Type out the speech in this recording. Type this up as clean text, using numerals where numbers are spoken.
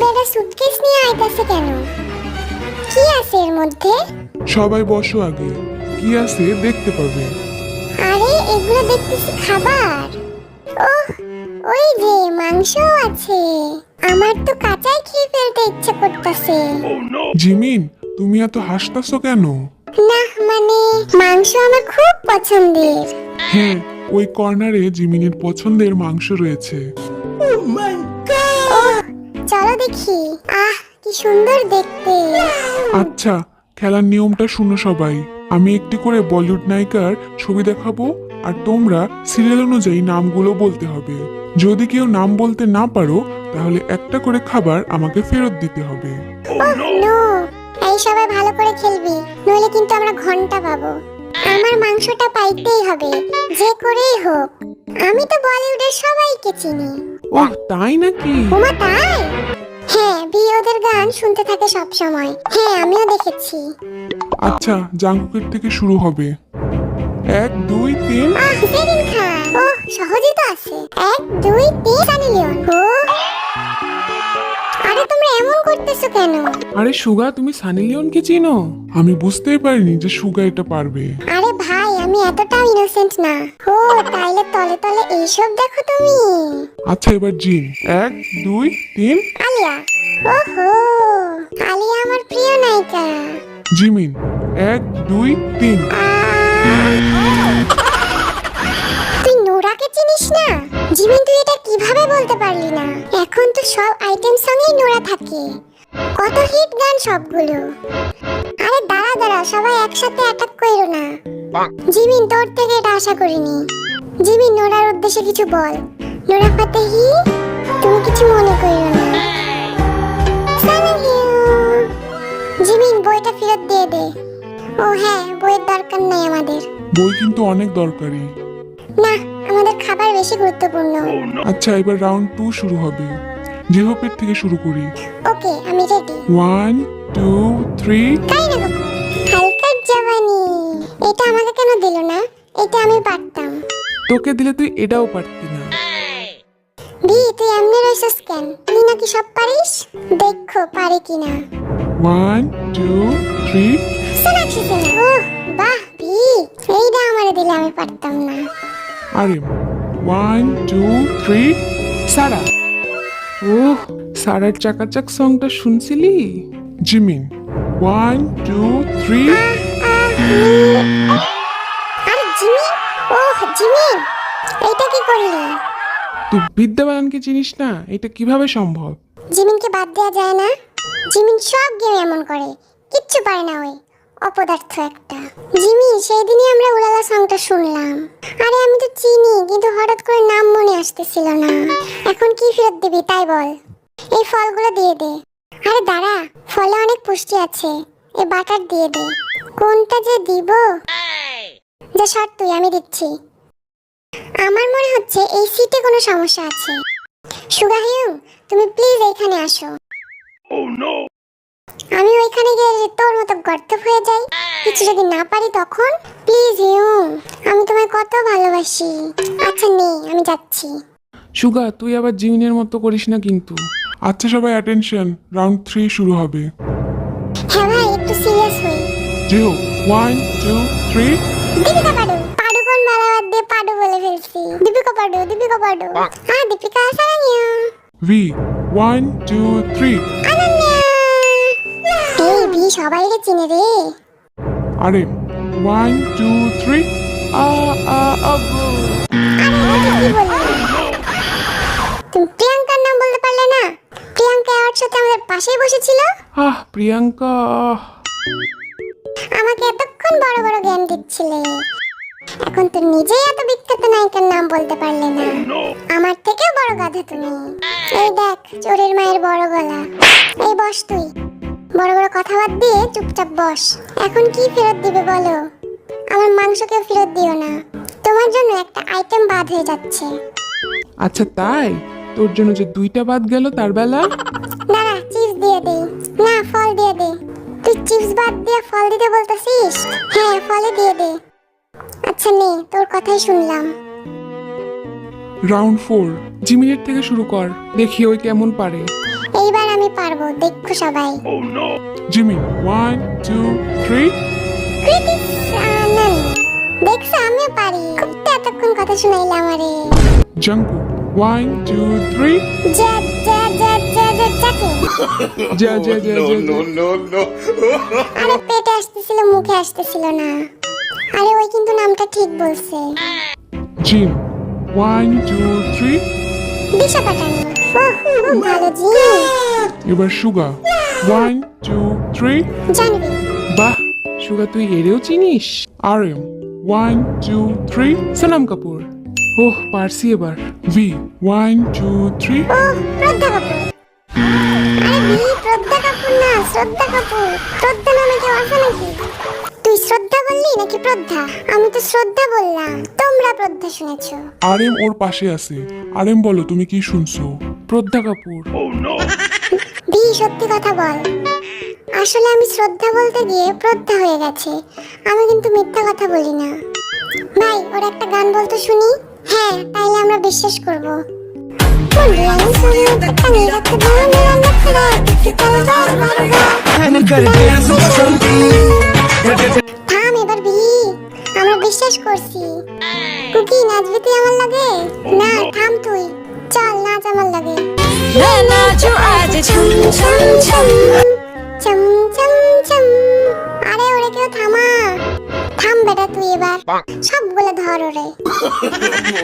বেটা সুটকেস নিয়ে আইতাছে কেন? কি আছে এর মধ্যে? সবাই বসো আগে, কি আছে দেখতে পাবে। আরে এগুলো দেখতেছি খাবার। ওহ, ওই যে মাংস আছে। আমার তো কাঁচাই খেয়ে ফেলতে ইচ্ছে করতেছে। জিমিন, তুমি এত হাসতাছো কেন? না মানে মাংস আমার খুব পছন্দের। হ্যাঁ, ওই কর্নারে জিমিনের পছন্দের মাংস রয়েছে। ওহ, চলো দেখি। আহ, কি সুন্দর দেখতে। আচ্ছা, খেলার নিয়মটা শুনো সবাই। আমি একটি করে বলিউড নায়িকার ছবি দেখাবো, আর তোমরা সিরিয়াল অনুযায়ী নামগুলো বলতে হবে। যদি কেউ নাম বলতে না পারো, তাহলে একটা করে খাবার আমাকে ফেরত দিতে হবে। ওহ নো, এই সবাই ভালো করে খেলবি, নইলে কিন্তু আমরা ঘন্টা পাবো। আমার মাংসটা পাইতেই হবে, যে করেই হোক। আমি তো বলিউডের সবাইকে চিনি। ওহ তাই নাকি? ওমা তাই? হ্যাঁ, ওদের গান শুনতে থাকে সব সময়। হ্যাঁ, আমিও দেখেছি। আচ্ছা, জাঙ্কুকের থেকে শুরু হবে। 1 2 3। আহ, সেলিম খান। ওহ, সহজই তো আছে। 1 2 3 সানি লিওন। ও, আরে তোমরা এমন করতেছো কেন? আরে সুগা, তুমি সানি লিওনকে চিনো? আমি বুঝতেই পারিনি যে সুগা এটা পারবে। আরে ভাই, আমি এতটাও ইনোসেন্ট না। ও, তাইলে তলে তলে এইসব দেখো তুমি। আচ্ছা, এবার জিন। 1 2 3। আলিয়া। ওহো, আলিয়া আমার প্রিয় নায়িকা। জিমিন। 1 2 3। তুই নোরাকে চিনিস না? জিমিন, তুই এটা কিভাবে বলতে পারলি না? এখন তো সব আইটেম সঙ্গেই নোরা থাকে। কত হিট গান সবগুলো। আরে দাঁড়া দাঁড়া, সবাই একসাথে অ্যাটাক কইরো না। জিমিন, তোর থেকে এটা আশা করিনি। জিমিন, নোরার উদ্দেশ্যে কিছু বল। নোরা ফাতেহি, তুমি কিছু মনে কইরো না। Thank you. জিমিন, বইটা ফেরত দিয়ে দে। ও হ্যাঁ, বইয়ের দরকার নেই আমাদের। বই কিন্তু অনেক দরকারি। না, আমাদের খাবার বেশি গুরুত্বপূর্ণ। আচ্ছা, এবার রাউন্ড 2 শুরু হবে। জেহপের থেকে শুরু করি। ওকে, আমি রেডি। 1 2 3। তাই না গো? হালকার জওয়ানি। এটা আমাকে কেন দিল না? এটা আমি পারতাম। তোকে দিলে তুই এটাও পারতি না। তুই এমনি রইছস কেন? তুই নাকি সব পারিস? দেখো পারি কিনা। 1 2 3। সোনাক্ষী সিনহা। ওহ বাহ, এইটা আমারে দিলে আমি পারতাম না। আরে 1 2 3। সারা। ওহ, সারার চাকাচাক সংটা শুনছিলি? জিমিন। 1 2 3। আরে জিমি, ওহ জিমি, এইটা কি করলি? তুই বিদ্যা বালানকে চিনিস না? এটা কিভাবে সম্ভব? জিমিনকে বাদ দেওয়া যায় না? জিমিন সব গেম এমন করে, কিচ্ছু পারে না ওই অপদার্থ একটা। জিমি, সেই দিনই আমরা উলালা সংটা শুনলাম। আরে আমি তো চিনি, কিন্তু হঠাৎ করে নাম মনে আসতেছিল না। এখন কি ফেরত দিবি তাই বল। এই ফলগুলো দিয়ে দে। আরে দাঁড়া, ফলে অনেক পুষ্টি আছে, এই বাটার দিয়ে দে। কোনটা যে দিব? যা সর তুই, আমি দিচ্ছি। আমার মনে হচ্ছে এই সিটে কোনো সমস্যা আছে। সুগা হিউং, তুমি প্লিজ এইখানে আসো। আমি ওইখানে গিয়ে যদি তোর মতো গর্ত হয়ে যাই, কিছু যদি না পারি তখন? প্লিজ হিউং, আমি তোমায় কত ভালোবাসি। আচ্ছা নে, আমি যাচ্ছি। সুগা, তুই আবার জিমিনের মতো করিস না কিন্তু। আচ্ছা সবাই অ্যাটেনশন, রাউন্ড 3 শুরু হবে। হ্যাঁ ভাই, একটু সিরিয়াস হই। জেহো। 1 2 3। দীপিকা পাডু। পাডু কোন বালাবাদ দিয়ে পাডু বলে ফেলছি। দীপিকা পাডু, দীপিকা পাডু। দীপিকা সারাঙ্গিয়া। ভি। 1 2 3। আনন্যা। এই সবাইরে চিনে রে। আরে 1 2 3। আব্বু। আরে এটা কি বললি? তুমি প্রিয়াঙ্কার নাম বলতে পারলে না? প্রিয়াঙ্কা ওর সাথে আমাদের পাশেই বসেছিল। প্রিয়াঙ্কা। আমাকে এতক্ষণ বড় বড় জ্ঞান দিচ্ছিলে, এখন তো নিজেই এত বিখ্যাত নায়িকার নাম বলতে পারলে না। আমার থেকেও বড় গাধা তুমি। এই দেখ, চোরের মায়ের বড় গলা। এই বস তুই, বড় বড় কথা বাদ দিয়ে চুপচাপ বস। এখন কি ফেরত দিবে বলো? আমার মাংসকে ফেরত দিও না, তোমার জন্য একটা আইটেম বাদ হয়ে যাচ্ছে। আচ্ছা তাই? তোর জন্য যে 2টা বাদ গেল তার বেলা? দাঁড়া, চিপস দিয়ে দে। না, ফল দিয়ে দে। তুই চিপস বাদ দিয়ে ফল দিতে বলতেছিস? হ্যাঁ, ফলে দিয়ে দে। আচ্ছা নে, তোর কথাই শুনলাম। রাউন্ড 4। জিমিনের থেকে শুরু কর, দেখি ওই কেমন পারে। এই এইবার আমি পারবো, দেখো সবাই। জিমিন 1 2 3 দেখছো আমিও পারি, খুব তো এতক্ষণ কথা শুনাইলে আমারে। জাঙ্কুক 1 2 3 যা যা যা যা যা যাকে যা যা যা যা আরে পেটে আসতেছিল, মুখে আসতেছিল না। আরে ওই কিন্তু নামটা ঠিক বলছে। জিন 1 2 3 দিশা পাটানি। ওহ খুব ভালো জি। এবার সুগা 1 2 3 জানবি বাহ সুগা, তুই এরেও চিনিস? RM 1 2 3 সোনাম কাপুর। ওহ পারছি এবার। V 1 2 3 ওহ শ্রদ্ধা কাপুর। আরে বি শ্রদ্ধা কাপুর না, শ্রদ্ধা কাপুর। শ্রদ্ধা নামে কেউ আছে নাকি? তুই শ্রদ্ধা বললি নাকি প্রদ্ধা? আমি তো শ্রদ্ধা বললাম, তোমরা প্রদ্ধা শুনেছো। RM ওর পাশে আছে। RM বলো তুমি কি শুনছো? প্রজ্ঞা কাপুর। বি সত্যি কথা বল। আসলে আমি শ্রদ্ধা বলতে গিয়ে প্রদ্ধা হয়ে গেছে। আমি কিন্তু মিথ্যা কথা বলি না। ভাই ওর একটা গান বলতো শুনি। হ্যাঁ তাইলে আমরা বিশ্বাস করব। থাম এবার বি, আমরা বিশ্বাস করছি। কুকি নাচবি তুই আমার লাগে? না থাম তুই, চল নাচ আমার লাগে। ছম ছম ছম ছম ছম ছম। আরে ওরে কেউ থামা, থাম বেটা তুই এবার, সবগুলো ধর ওরে।